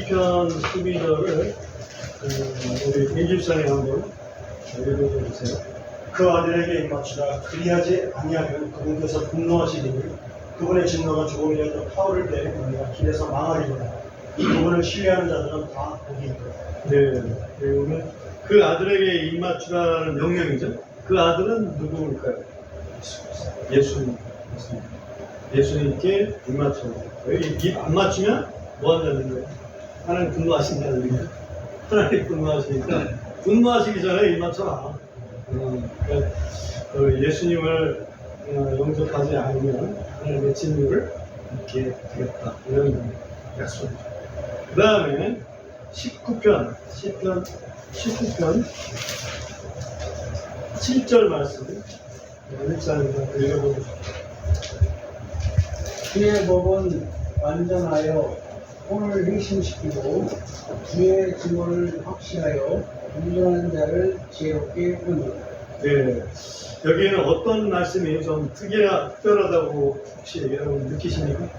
시편 12절을 우리 민집사님 한번 읽어주세요. 그 아들에게 입맞추라. 그리하지 아니하면 그분께서 분노하시리니 그분의 진노가 조금이라도 타오를 때 너희가 길에서 망하리로다. 그분을 신뢰하는 자들은 다 복이 있도다. 네, 배우면 그 아들에게 입맞추라는 명령이죠. 그 아들은 누구일까요? 예수님. 예수님께 입맞춰야 돼요. 입 안 맞추면 뭐 한다는 거예요? 하나님 분노하신다는 거예요. 하나님 분노하시니까 분노하시기 전에 입 맞춰라. 그러니까 예수님을 영접하지 않으면 하나님의 진노를 받게 되겠다. 이런 약속이죠. 그 다음에 19편 7절 말씀 연립사님과 읽어보겠습니다. 주의 법은 완전하여 혼을 회심시키고 주의 증언을 확실하여 운전하는 자를 지혜롭게 하느니라. 네, 여기에는 어떤 말씀이 좀 특별하다고 혹시 여러분 느끼십니까?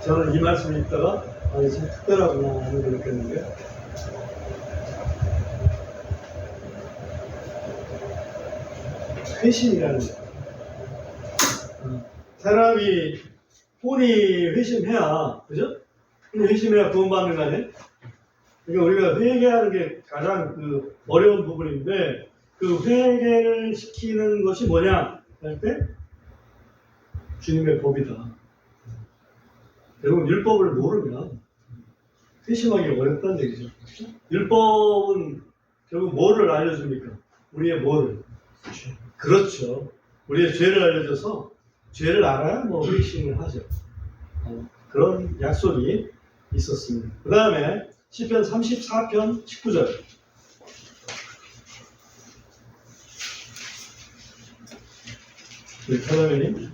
저는 이 말씀을 읽다가 참 특별하구나 하는 걸 느꼈는데요. 회심이라는 거. 사람이 혼이 회심해야, 그죠? 회심해야 구원받는 거 아니에요? 그러니까 우리가 회개하는 게 가장 어려운 부분인데, 그 회개를 시키는 것이 뭐냐 할 때 주님의 법이다. 여러분 율법을 모르면 회심하기 어렵다는 얘기죠. 율법은 결국 뭐를 알려줍니까? 우리의 뭐를? 그렇죠. 우리의 죄를 알려줘서 죄를 알아야 회심을 하죠. 그런 약속이 있었습니다. 그 다음에 시편 34편 19절. 하나님.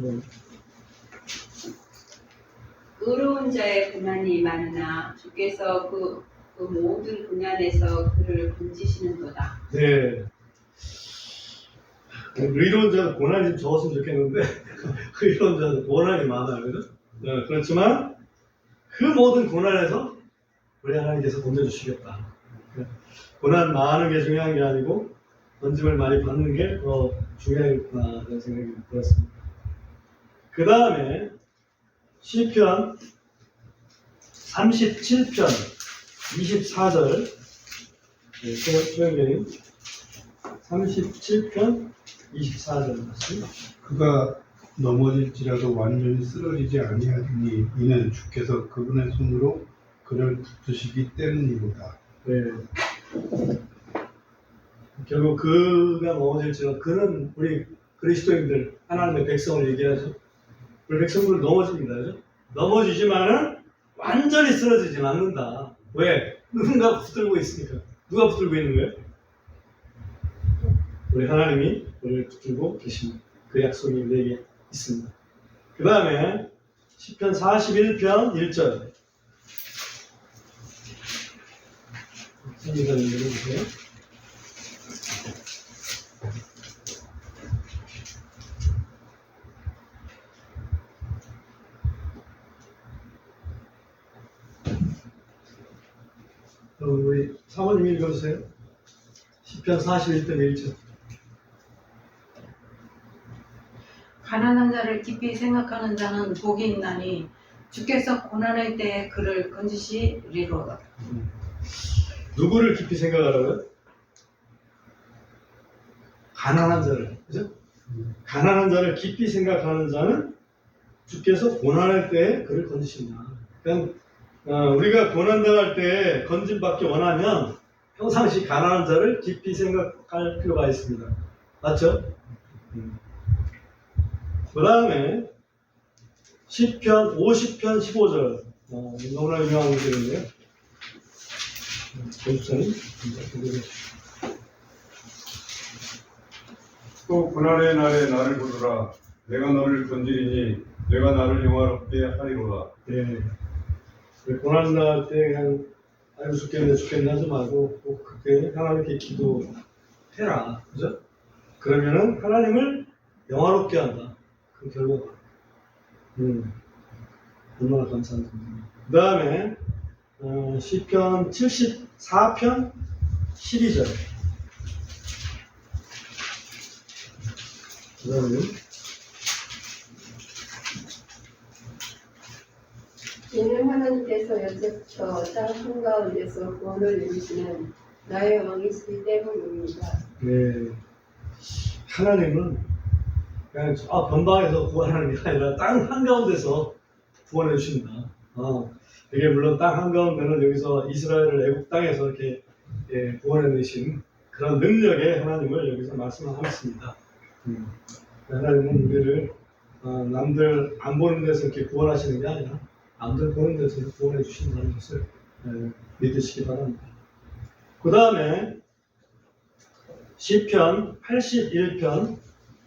의로운 자의 고난이 많으나 주께서 그 모든 고난에서 그를 건지시는도다. 네. 의로운 자는 고난이 좀 적었으면 좋겠는데 의로운 자는 고난이 많아요. 그죠? 네, 그렇지만 그 모든 고난에서 우리 하나님께서 건져주시겠다. 고난 많은 게 중요한 게 아니고 건짐을 많이 받는 게 더 중요하겠구나 그런 생각이 들었습니다. 그 다음에 시편 37편 24절 수영교님 37편 24절 말씀. 그가 넘어질지라도 완전히 쓰러지지 아니하리니 이는 주께서 그분의 손으로 그를 붙드시기 때문이로다. 네. 결국 그가 넘어질지라도 그는 우리 그리스도인들 하나님의 백성을 얘기하죠. 우리 백성들은 넘어집니다. 그죠? 넘어지지만은 완전히 쓰러지진 않는다. 왜? 누군가 붙들고 있으니까. 누가 붙들고 있는 거예요? 우리 하나님이 우리를 붙들고 계십니다. 그 약속이 우리에게 있습니다. 그 다음에 시편 41편 1절. 선생님 읽어주세요. 우리 사모님 읽어주세요. 시편 41편 1절. 가난한 자를 깊이 생각하는 자는 복이 있나니 주께서 고난의 때에 그를 건지시리로다. 누구를 깊이 생각하라고요? 가난한 자를, 그죠? 가난한 자를 깊이 생각하는 자는 주께서 고난할 때에 그를 건지신다. 그러니까 우리가 고난당할 때 건짐받기 원하면 평상시 가난한 자를 깊이 생각할 필요가 있습니다. 맞죠? 그 다음에 시편 50편 15절. 너무나 유명한 문제인데요. 교수님, 또 고난의 날에 나를 부르라. 내가 너를 건지리니 내가 나를 영화롭게 하리로다. 네. 고난 날 때 그냥 아이고 죽겠네 하지 말고 꼭 그때 하나님께 기도해라. 그죠? 그러면은 하나님을 영화롭게 한다. 그 결과가. 얼마나 감사한 겁니다. 그 다음에 시편 74편 12절. 그다음에 이는 하나님께서 여태부터 땅 한가운데서 구원을 이루시는 나의 왕이시기 때문입니다. 네, 하나님은 그냥 저 변방에서 구원하는 게 아니라 땅 한가운데서 구원해 주신다. 이게 물론 땅 한가운데는 여기서 이스라엘을 애국 땅에서 이렇게 구원해 내신 그런 능력의 하나님을 여기서 말씀하고 있습니다. 하나님은 우리를 남들 안 보는 데서 이렇게 구원하시는 게 아니라 남들 보는 데서 구원해 주신다는 것을 믿으시기 바랍니다. 그 다음에 시편 81편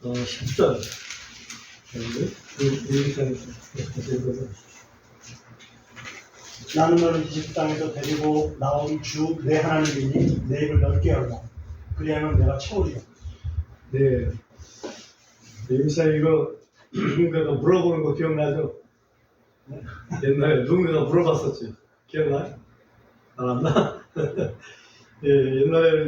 10절. 나는 너를 이집트 땅에서 데리고 나온 주 내 하나님이니 내 입을 넓게 열라. 그리하면 내가 채우리라. 네. 임사님 이거 누군가가 물어보는 거 기억나죠? 옛날에 누군가가 물어봤었지. 기억나요? 안 왔나? 예, 옛날에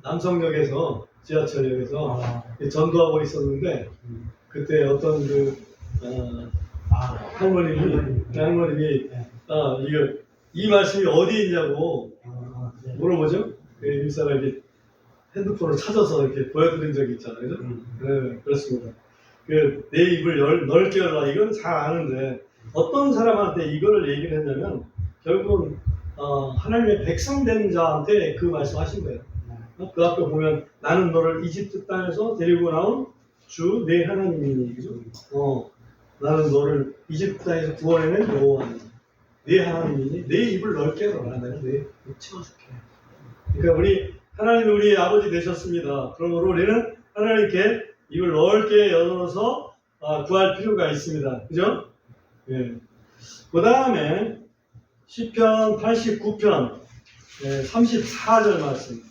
남성역에서 지하철역에서 전도하고 있었는데 그때 어떤 할머님이 이거 이 말씀이 어디 있냐고 물어보죠. 임사님이 핸드폰을 찾아서 이렇게 보여드린 적이 있잖아요. 그죠? 네, 그렇습니다. 내 입을 넓게 열라. 이건 잘 아는데 어떤 사람한테 이거를 얘기를 했냐면 결국은 하나님의 백성 된 자한테 그 말씀하신 거예요. 그 앞에 보면 나는 너를 이집트 땅에서 데리고 나온 주 내 하나님이니. 그죠? 나는 너를 이집트 땅에서 구원해낸 여호와니. 내 하나님이니 내 입을 넓게 열어라. 내가 내 입을 채워줄게. 그러니까 하나님이 우리의 아버지 되셨습니다. 그러므로 우리는 하나님께 입을 넓게 열어서 구할 필요가 있습니다. 그죠? 예. 그 다음에 시편 89편 34절 말씀.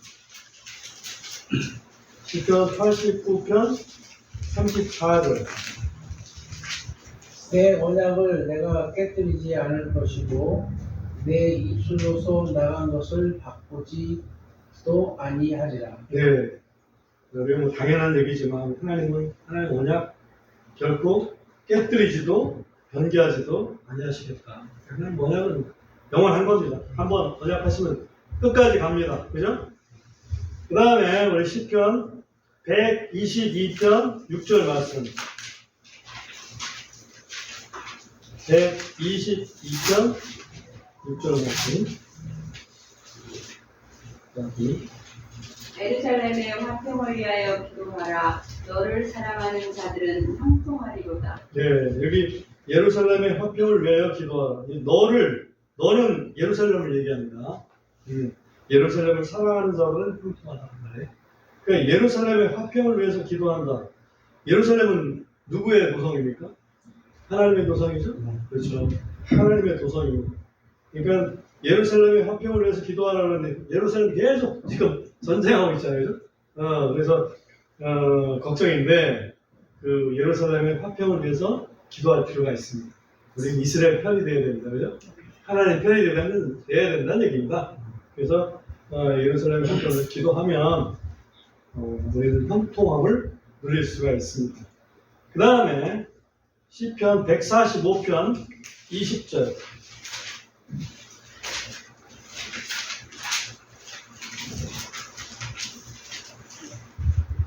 시편 89편 34절. 내 언약을 내가 깨뜨리지 않을 것이고 내 입술로서 나간 것을 바꾸지도 아니하리라. 네. 뭐 당연한 얘기지만 하나님의 언약 결코 깨뜨리지도 변개하지도 아니하시겠다. 하나님 언약은 영원한 겁니다. 한번 언약하시면 끝까지 갑니다. 그죠? 그 다음에 우리 시편 122편 6절 말씀. 122편 6절 말씀. 예루살렘의 화평을 위하여 기도하라. 너를 사랑하는 자들은 형통하리로다. 네, 여기 예루살렘의 화평을 위하여 기도하라. 너는 예루살렘을 얘기합니다. 예루살렘을 사랑하는 자들은 형통하다. 그러니까 예루살렘의 화평을 위해서 기도한다. 예루살렘은 누구의 도성입니까? 하나님의 도성이죠? 그렇죠. 하나님의 도성입니다. 그러니까 예루살렘의 화평을 위해서 기도하라는데 예루살렘 계속 지금 전쟁하고 있잖아요. 그래서 걱정인데 그 예루살렘의 화평을 위해서 기도할 필요가 있습니다. 우리는 이스라엘 편이 되어야 됩니다. 그죠? 하나님 편이 되어야 된다는 얘기입니다. 그래서 예루살렘의 화평을 기도하면 우리는 형통함을 누릴 수가 있습니다. 그 다음에 시편 145편 20절.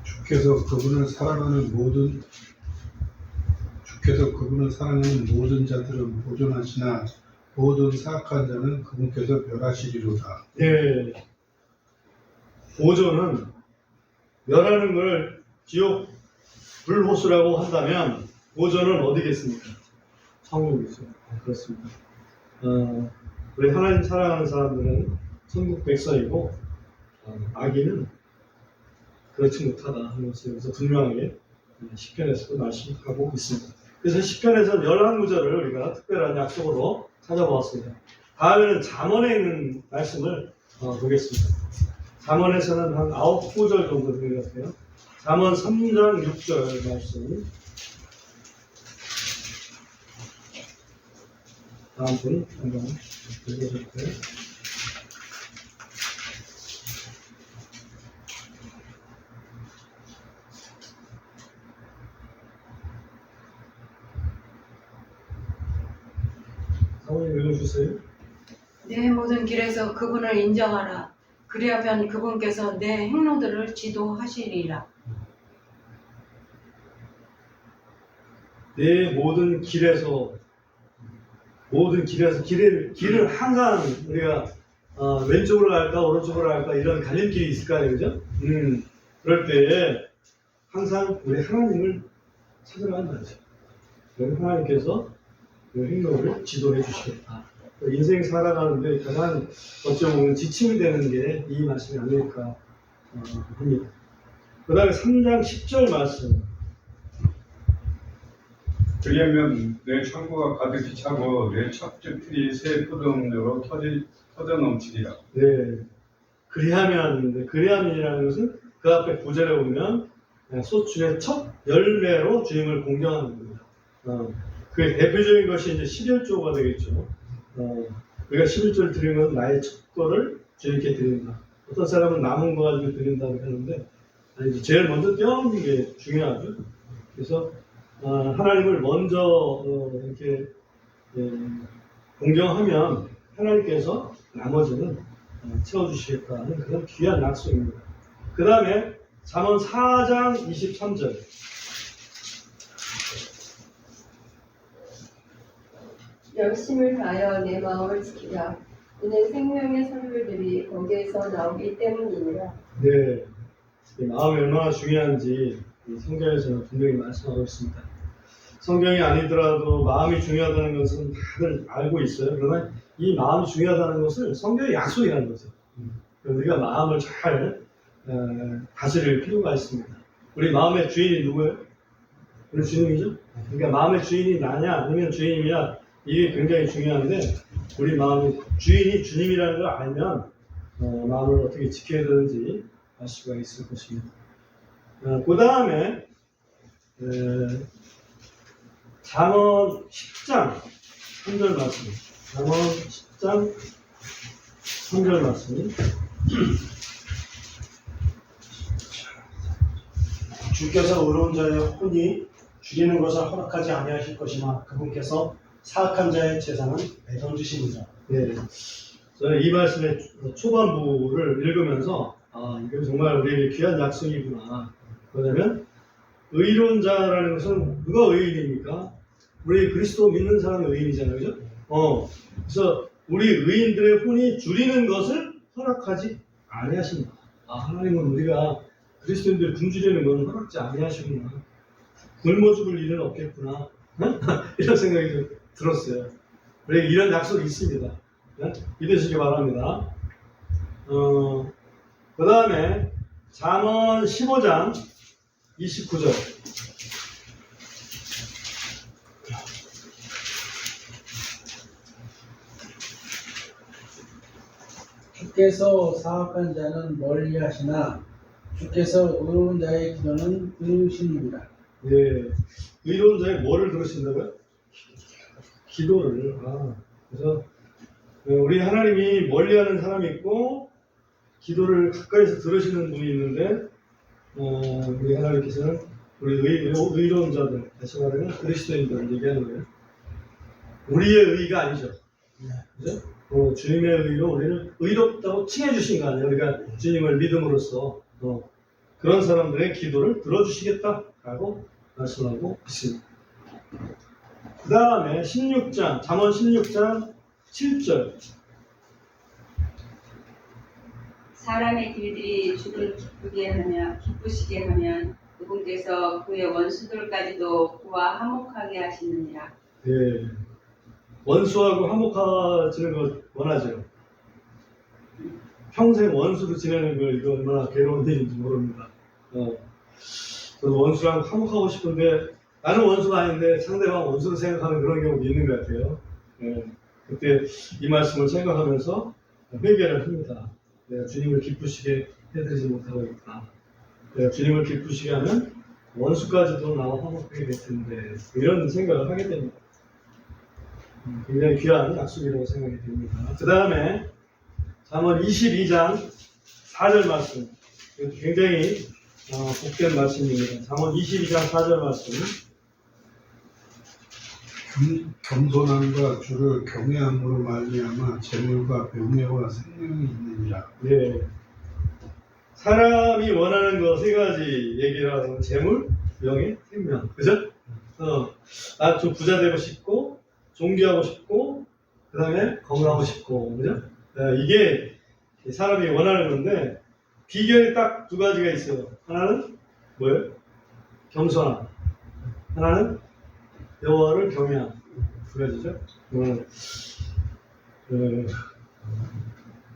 주께서 그분을 사랑하는 모든 자들은 보존하시나 모든 사악한 자는 그분께서 멸하시리로다. 예. 보존은 멸하는 걸 지옥 불호수라고 한다면 보존은 어디겠습니까? 천국이죠. 그렇습니다. 우리 하나님 사랑하는 사람들은 천국 백성이고 악인은 그렇지 못하다 하는 것을 여기서 분명하게 시편에서도 말씀하고 있습니다. 그래서 시편에서 11구절을 우리가 특별한 약속으로 찾아보았습니다. 다음에는 잠언에 있는 말씀을 보겠습니다. 잠언에서는 한 9구절 정도 되는 것 같아요. 잠언 3장 6절 말씀. 다음 분 한번. 읽어줄까요? 사모님 읽어주세요. 내 모든 길에서 그분을 인정하라. 그리하면 그분께서 내 행로들을 지도하시리라. 내 모든 길에서 길을 항상 우리가 왼쪽으로 갈까 오른쪽으로 갈까 이런 갈림길이 있을 거 아니에요, 그죠? 그럴 때 항상 우리 하나님을 찾아간다는 거죠. 그럼 하나님께서 그 행로를 지도해 주시겠다. 인생 살아가는데 가장 어찌 보면 지침이 되는 게 이 말씀이 아닐까 합니다. 그 다음에 3장 10절 말씀. 그리하면 내 창고가 가득히 차고 내 척추틀이 새 포도음료로 터져 넘치리라. 네. 그리하면이라는 것은 그 앞에 구절에 보면 소출의 첫 열매로 주님을 공경하는 겁니다. 그 대표적인 것이 이제 11조가 되겠죠. 우리가 11조를 드리는 건 나의 첫 거를 주님께 드린다. 어떤 사람은 남은 거 가지고 드린다고 하는데 아니, 제일 먼저 떼어놓는 게 중요하죠. 그래서 하나님을 먼저 이렇게 공경하면 하나님께서 나머지는 채워주시겠다는 그런 귀한 약속입니다. 그 다음에 잠언 4장 23절. 열심을 다하여 내 마음을 지키라. 이는 생명의 선물들이 거기에서 나오기 때문이니라. 네, 이 마음이 얼마나 중요한지 이 성경에서는 분명히 말씀하고 있습니다. 성경이 아니더라도 마음이 중요하다는 것은 다들 알고 있어요. 그러나 이 마음이 중요하다는 것을 성경의 약속이라는 거죠. 우리가 마음을 잘 다스릴 필요가 있습니다. 우리 마음의 주인이 누구예요? 우리 주님이죠? 그러니까 마음의 주인이 나냐 아니면 주인이냐 이게 굉장히 중요한데 우리 마음의 주인이 주님이라는 걸 알면 마음을 어떻게 지켜야 되는지 알 수가 있을 것입니다. 그 다음에 잠언 10장 3절 말씀. 잠언 10장 3절 말씀. 주께서 의로운 자의 혼이 줄이는 것을 허락하지 아니하실 것이나 그분께서 사악한 자의 재산은 내던지십니다. 네. 저는 이 말씀의 초반부를 읽으면서 이건 정말 우리에게 귀한 약속이구나. 왜냐면 의로운 자라는 것은 누가 의인입니까? 우리 그리스도 믿는 사람이 의인이잖아요, 그죠? 그래서 우리 의인들의 혼이 줄이는 것을 허락하지 아니하신다. 하나님은 우리가 그리스도인들 굶주리는 건 허락지 아니하시구나. 굶어 죽을 일은 없겠구나. 이런 생각이 좀 들었어요. 우리 이런 약속이 있습니다. 믿으시기 바랍니다. 그 다음에 잠언 15장 29절. 주께서 사악한 자는 멀리 하시나 주께서 의로운 자의 기도는 들으시느니라. 네. 의로운 자의 뭐를 들으신다고요? 기도를. 그래서 우리 하나님이 멀리하는 사람이 있고 기도를 가까이서 들으시는 분이 있는데 우리 하나님께서는 우리 의로운 자들, 다시 말하면 그리스도인들을 얘기하는 거예요. 우리의 의가 아니죠. 그죠? 주님의 의로 우리를 의롭다고 칭해주신 거 아니에요. 그러니까 주님을 믿음으로써 그런 사람들의 기도를 들어주시겠다라고 말씀하고 있습니다. 그 다음에 16장, 잠언 16장 7절. 사람의 길들이 주를 기쁘시게 하면 그분께서 그의 원수들까지도 그와 화목하게 하시느니라. 네. 원수하고 화목해지는 걸 원하죠. 평생 원수로 지내는 걸 이거 얼마나 괴로운 일인지 모릅니다. 저도 원수랑 화목하고 싶은데 나는 원수가 아닌데 상대방 원수로 생각하는 그런 경우도 있는 것 같아요. 그때 이 말씀을 생각하면서 회개를 합니다. 내가 주님을 기쁘시게 해드리지 못하고 있구나. 내가 주님을 기쁘시게 하면 원수까지도 나와 화목하게 될 텐데 이런 생각을 하게 됩니다. 굉장히 귀한 약속이라고 생각이 됩니다. 그 다음에 잠언 22장 4절 말씀. 이것도 굉장히 복된 말씀입니다. 잠언 22장 4절 말씀. 겸손함과 주를 경외함으로 말미암아 재물과 명예와 생명이 있느니라. 네. 사람이 원하는 거 세 가지 얘기를 하는 재물, 명예, 생명. 그죠? 나 좀 부자 되고 싶고, 존귀하고 싶고, 그 다음에 건강하고 싶고, 그죠? 이게 사람이 원하는 건데, 비결이 딱 두 가지가 있어요. 하나는 뭐예요? 겸손함. 하나는 여호와를 경외함. 두 가지죠.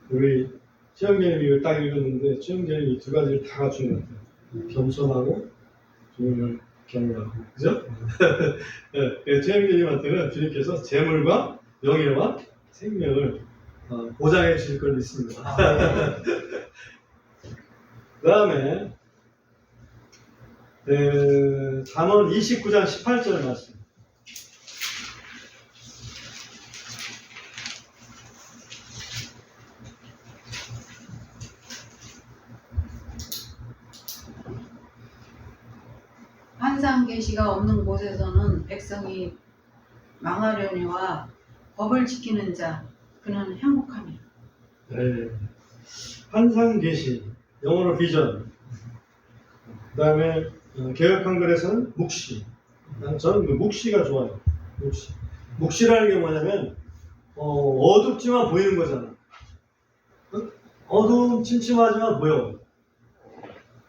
우리 최영재님이 이걸 딱 읽었는데, 최영재님이 이 두 가지를 다 갖춘 것 같아요. 겸손하고, 주님을 경외하고. 그죠? 네, 최영재님한테는 주님께서 재물과 명예와 생명을 보장해 주실 걸 믿습니다. 그 다음에, 잠언 29장 18절 말씀. 환상 계시가 없는 곳에서는 백성이 망하려니와 법을 지키는 자 그는 행복함이라. 네. 환상 계시, 영어로 비전. 그 다음에 개역 한글에서는 묵시. 저는 그 묵시가 좋아요. 묵시. 묵시라는 게 뭐냐면 어둡지만 보이는 거잖아. 어두운 침침하지만 보여.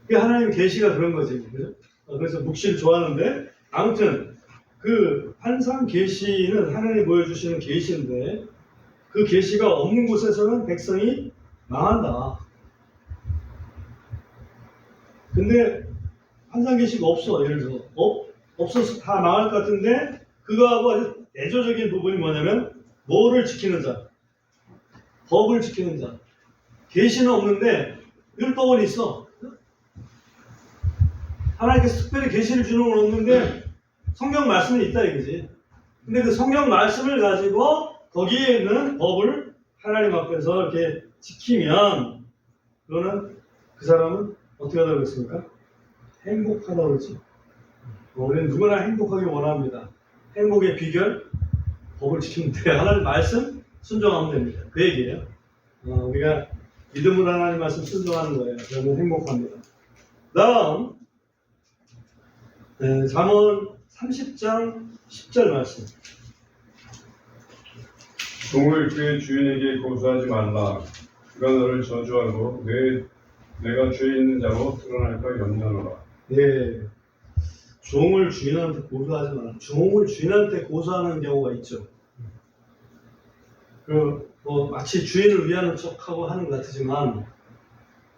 그게 하나님 계시가 그런 거지. 그죠? 그래서 묵시를 좋아하는데 아무튼 그 환상 계시는 하나님이 보여주시는 계시인데 그 계시가 없는 곳에서는 백성이 망한다. 근데 환상 계시가 없어. 예를 들어서 없어서 다 망할 것 같은데 그거하고 아주 대조적인 부분이 뭐냐면 뭐를 지키는 자, 법을 지키는 자. 계시는 없는데 율법은 있어. 하나님께서 특별히 계시를 주는 건 없는데 성경 말씀은 있다 이거지. 근데 그 성경 말씀을 가지고 거기에 있는 법을 하나님 앞에서 이렇게 지키면 그거는 그 사람은 어떻게 하다고 했습니까? 행복하다고 그러지. 우리는 누구나 행복하길 원합니다. 행복의 비결 법을 지키는데 하나님 말씀 순종하면 됩니다. 그 얘기예요. 우리가 믿음으로 하나님 말씀 순종하는 거예요. 그러면 행복합니다. 다음 잠언 30장 10절 말씀. 종을 그의 주인에게 고소하지 말라. 그가 너를 저주하고 내가 죄 있는 자로 드러날까 염려하노라. 네. 종을 주인한테 고소하지 마라. 종을 주인한테 고소하는 경우가 있죠. 마치 주인을 위하는 척하고 하는 것 같지만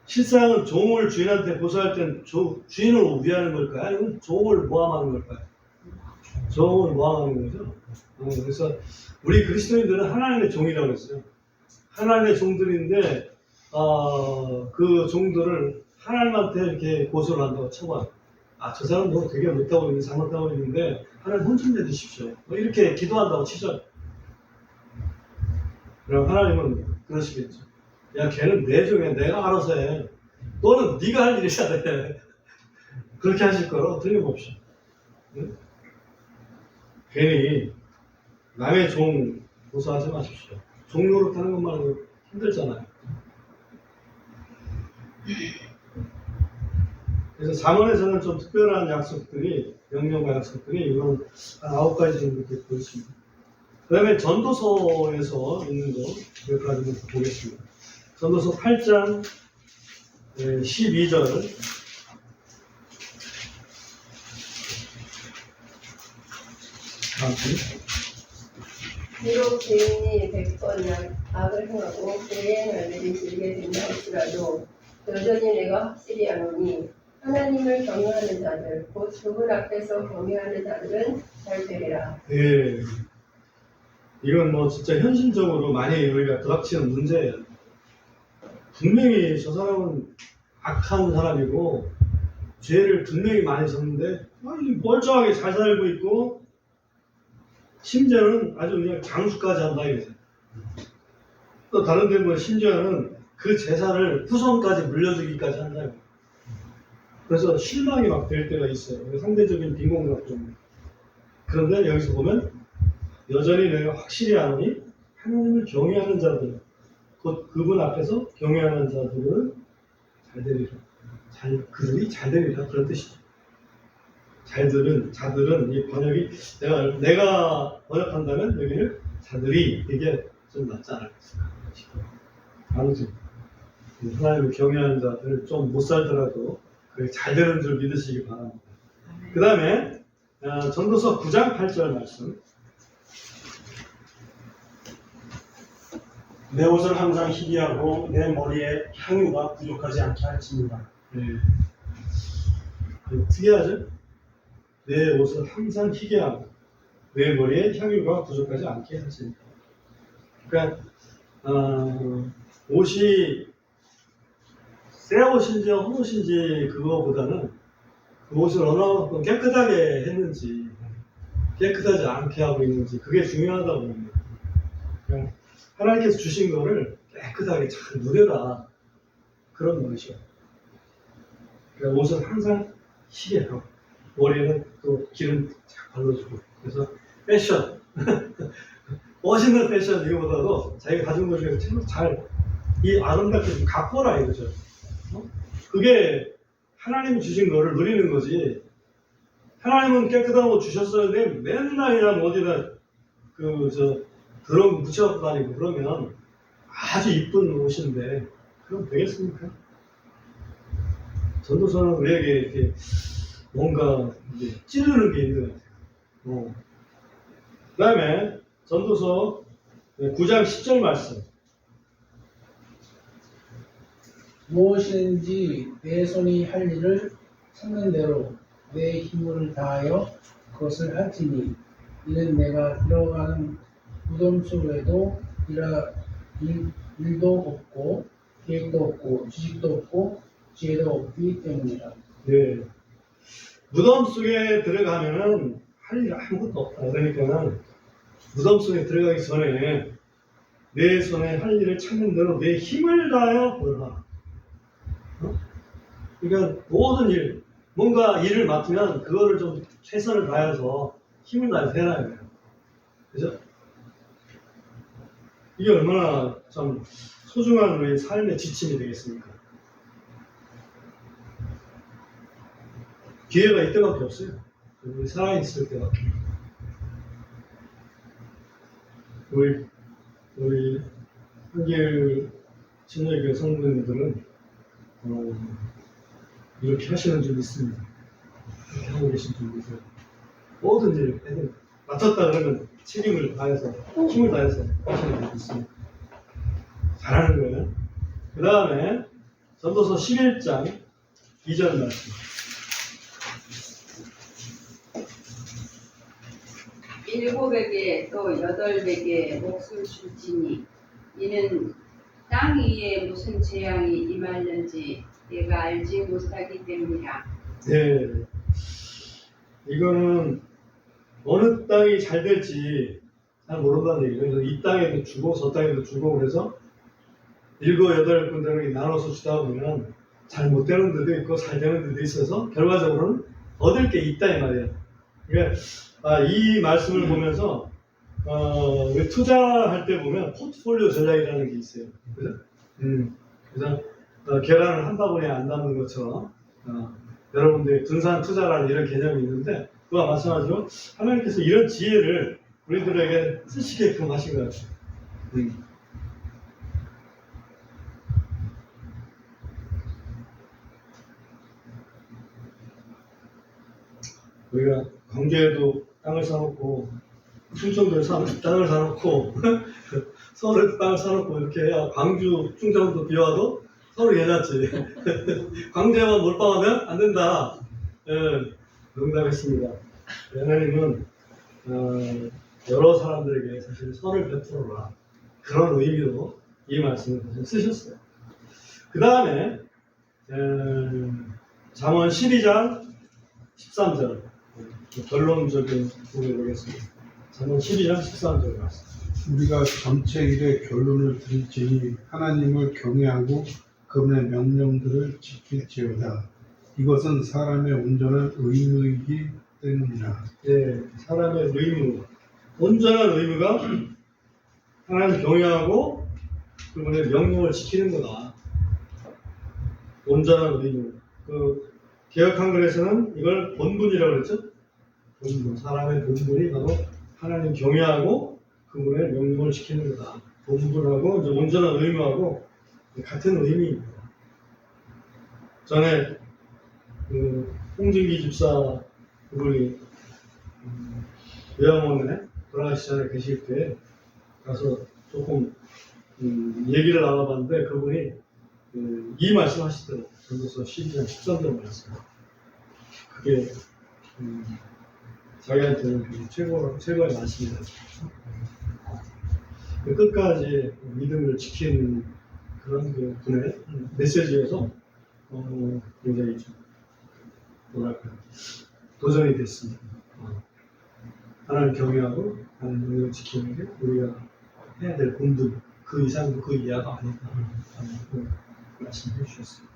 실상은 종을 주인한테 고소할 땐 주인을 위하는 걸까요? 아니면 종을 모함하는 걸까요? 종을 모함하는 거죠. 그래서 우리 그리스도인들은 하나님의 종이라고 했어요. 하나님의 종들인데 그 종들을 하나님한테 이렇게 고소를 한다고 쳐봐요. 저 사람 뭐 되게 못하고 있는데 잘못하고 있는데 하나님 혼 좀 내주십시오. 이렇게 기도한다고 치죠. 그럼 하나님은 그러시겠죠. 야, 걔는 내 종이야. 내가 알아서 해. 너는 네가 할 일이잖아. 그렇게 하실 거라 틀림없이. 응? 괜히 남의 종 고소하지 마십시오. 종 노릇하는 것만으로 힘들잖아요. 그래서 잠언에서는 좀 특별한 약속들이, 명령과 약속들이 이건 한 9가지 정도 이렇게 보였습니다. 그 다음에 전도서에서 있는 거 몇 가지 보겠습니다. 전도서 8장 12절. 비록 죄인이 100번 악을 행하고 그의 날들이 길게 된다 할지라도 여전히 내가 확실히 아노니 하나님을 경외하는 자들 곧 그분 앞에서 경외하는 자들은 잘 되리라. 예. 이건 뭐 진짜 현실적으로 많이 우리가 부닥치는 문제예요. 분명히 저 사람은 악한 사람이고 죄를 분명히 많이 졌는데 멀쩡하게 잘 살고 있고 심지어는 아주 그냥 장수까지 한다 이거죠. 또 다른 데 보면 심지어는 그 재산을 후손까지 물려주기까지 한다 이거죠. 그래서 실망이 막 될 때가 있어요. 상대적인 빈곤감좀. 그런데 여기서 보면 여전히 내가 확실히 아노니 하나님을 경외하는 자들, 곧 그분 앞에서 경외하는 자들은 잘 되리라. 그들이 잘 되리라. 그런 뜻이죠. 자들은 이 번역이 내가 번역한다면 여기는 자들이 이게 좀 낫지 않을까 싶어요. 아무튼 하나님을 경외하는 자들 좀 못 살더라도 그게 잘 되는 줄 믿으시기 바랍니다. 그 다음에 전도서 9장 8절 말씀. 내 옷을 항상 희귀하고 내 머리에 향유가 부족하지 않게 할지니라. 네. 특이하죠? 내 옷을 항상 희귀하고 내 머리에 향유가 부족하지 않게 할지니라. 그러니까 옷이 새 옷인지 헌 옷인지 그거보다는 그 옷을 얼마만큼 깨끗하게 했는지 깨끗하지 않게 하고 있는지 그게 중요하다고 봅니다. 그러니까 하나님께서 주신 거를 깨끗하게 잘 누려라 그런 것이요. 그러니까 옷은 항상 희게하고 머리에는 또 기름 쫙 발라주고 그래서 패션 멋있는 패션 이거보다도 자기가 가진 것 중에서 참 잘 이 아름답게 좀 가꿔라 이거죠. 그게 하나님이 주신 거를 누리는 거지. 하나님은 깨끗한 옷 주셨었는데 맨날 그냥 어디다 더러운 거 묻혀갖고 다니고 그러면 아주 이쁜 옷인데 그럼 되겠습니까? 전도서는 우리에게 이렇게 뭔가 이제 찌르는 게 있는 것 같아요. 그 다음에 전도서 9장 10절 말씀. 무엇이든지 내 손이 할 일을 찾는 대로 내 힘을 다하여 그것을 할지니 이는 내가 들어가는 무덤 속에도 일도 없고 계획도 없고 지식도 없고 지혜도 없기 때문이라. 네. 무덤 속에 들어가면은 할 일 아무것도 없다. 그러니까 무덤 속에 들어가기 전에 내 손에 할 일을 찾는 대로 내 힘을 다하여 보라. 그러니까 모든 일, 뭔가 일을 맡으면 그거를 좀 최선을 다해서 힘을 다해서 해라 이거예요. 그죠? 이게 얼마나 참 소중한 우리 삶의 지침이 되겠습니까? 기회가 이때밖에 없어요. 우리 살아있을 때밖에. 우리 한길 친절교회 성도님들은 이렇게 하시는 줄 믿습니다. 이렇게 하고 계신 줄 믿어요. 모든 일을 해야 됩니다. 맡았다 그러면 책임을 다해서 힘을 다해서 하시는 줄 믿습니다. 잘하는 거예요. 그 다음에 전도서 11장 2절 말씀. 일곱에게 또 여덟에게 몫을 줄지니 이는 땅 위에 무슨 재앙이 임하는지 내가 알지 못하기 때문이라. 네. 이거는 어느 땅이 잘 될지 잘 모른다는 얘기예요. 그래서 이 땅에도 주고 저 땅에도 주고 그래서 7, 8군데로 나눠서 주다 보면 잘 못 되는 데도 있고 잘 되는 데도 있어서 결과적으로는 얻을 게 있다 이 말이에요. 그러니까 이 말씀을 보면서 우리 투자할 때 보면 포트폴리오 전략이라는 게 있어요. 그죠? 그래서 계란을 한 바구니에 안 담는 것처럼 여러분들의 분산 투자라는 이런 개념이 있는데 그와 마찬가지로 하나님께서 이런 지혜를 우리들에게 쓰시게끔 하신 것 같아요. 우리가 광주에도 땅을 사놓고 충청도에 땅을 사놓고 서울에도 땅을 사놓고 이렇게 해야 광주, 충청도 비 와도 서울이 괜찮지. 광주에만 몰빵하면 안 된다. 농담했습니다. 하나님은 여러 사람들에게 사실 선을 베풀어라. 그런 의미로 이 말씀을 쓰셨어요. 그 다음에 잠언 12장 13절 결론적인 부분을 보겠습니다. 저는 12장 13절에 나왔습니다. 우리가 전체 일의 결론을 들을지니 하나님을 경외하고 그분의 명령들을 지킬지어다. 이것은 사람의 온전한 의무이기 때문이라. 예, 사람의 의무, 온전한 의무가 하나님 경외하고 그분의 명령을 지키는 거다. 온전한 의무. 그 개역 한글에서는 이걸 본분이라고 그랬죠? 본분. 사람의 본분이 바로 하나님 경외하고 그분의 명령을 지키는 거다. 본분하고 이제 온전한 의무하고 같은 의미입니다. 전에 그 홍진기 집사 그분이 요양원에 돌아가시기 전에 계실 때 가서 조금 얘기를 나눠봤는데 그분이 이 말씀 하시더라고요. 전도서 12장 13절 말씀. 그게 자기한테는 최고의 말씀이다. 끝까지 믿음을 지키는 그런 그 분의 메시지여서 굉장히 좀 뭐랄까 도전이 됐습니다. 하나님 경외하고 하나님 명령을 지키는 게 우리가 해야 될 본분 그 이상 그 이하가 아니다. 말씀해 주셨습니다.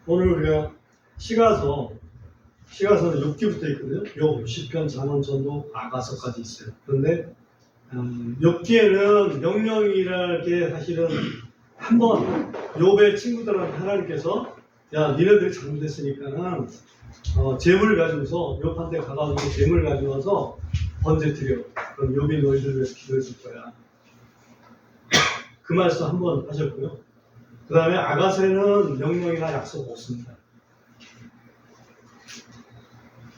오늘 우리가 시가서는 6기부터 있거든요. 욥, 시편, 잠언, 전도, 아가서까지 있어요. 그런데 6기에는 명령이라는 게 사실은 한번 욥의 친구들한테 하나님께서 야 니네들이 잘못했으니까는 재물 가지고서 욥한테 가가지고 재물 가져와서 번제 드려. 그럼 욥이 너희들 위해서 기도해 줄 거야. 그 말씀 한번 하셨고요. 그 다음에 아가서에는 명령이나 약속 없습니다.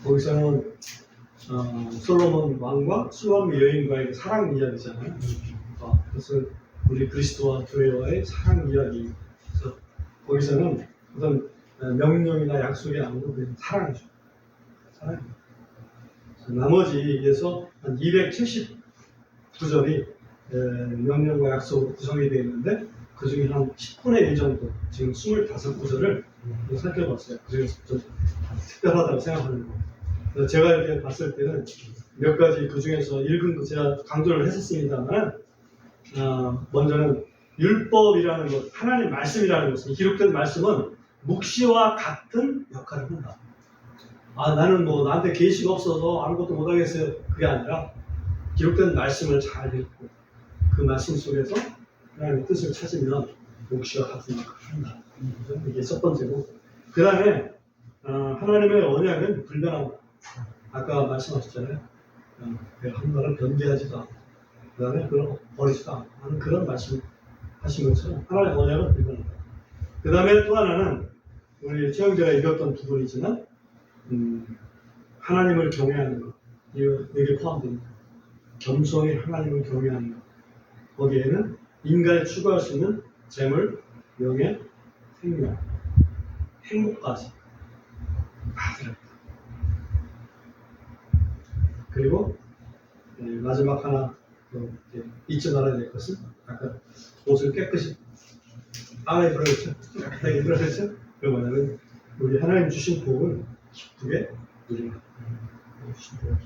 거기서는 솔로몬 왕과 수람 여인과의 사랑 이야기잖아요. 그래서 우리 그리스도와 교회와의 사랑 이야기. 그래서 거기서는 어떤 명령이나 약속이 아니고 그냥 사랑이죠. 사랑입니다. 나머지에서 한 279절이 명령과 약속으로 구성이 되어 있는데 그 중에 한 10분의 1 정도, 지금 25구절을 살펴봤어요. 그중에서 좀 특별하다고 생각하는 거. 그래서 제가 이렇게 봤을 때는 몇 가지 그 중에서 읽은 거 제가 강조를 했었습니다만, 먼저는 율법이라는 것, 하나님 말씀이라는 것은 기록된 말씀은 묵시와 같은 역할을 한다. 나는 뭐 나한테 계시가 없어서 아무것도 못하겠어요. 그게 아니라 기록된 말씀을 잘 읽고 그 말씀 속에서 하나님의 뜻을 찾으면 묵시와 같은 역할을 한다. 이게 첫 번째고, 그 다음에 하나님의 언약은 불변한다. 아까 말씀하셨잖아요. 한 말을 변개하지도 않고 그 다음에 그걸 버리지도 않고 하는 그런 말씀 하신 것처럼 하나님의 언약은 불변한다. 그 다음에 또 하나는 우리 최영재가 읽었던 부분이지만 하나님을 경외하는 것, 여기에 포함됩니다. 겸손히 하나님을 경외하는 것, 거기에는 인간이 추구할 수 있는 재물, 명예, 생명, 행복까지 다 들어있다. 그리고 마지막 하나 잊지 말아야 될 것은 아까 옷을 깨끗이 땀에 입으라했죠. 깨끗하게 입으라했죠. 그 뭐냐면 우리 하나님 주신 복을 기쁘게 누리는 주신 복을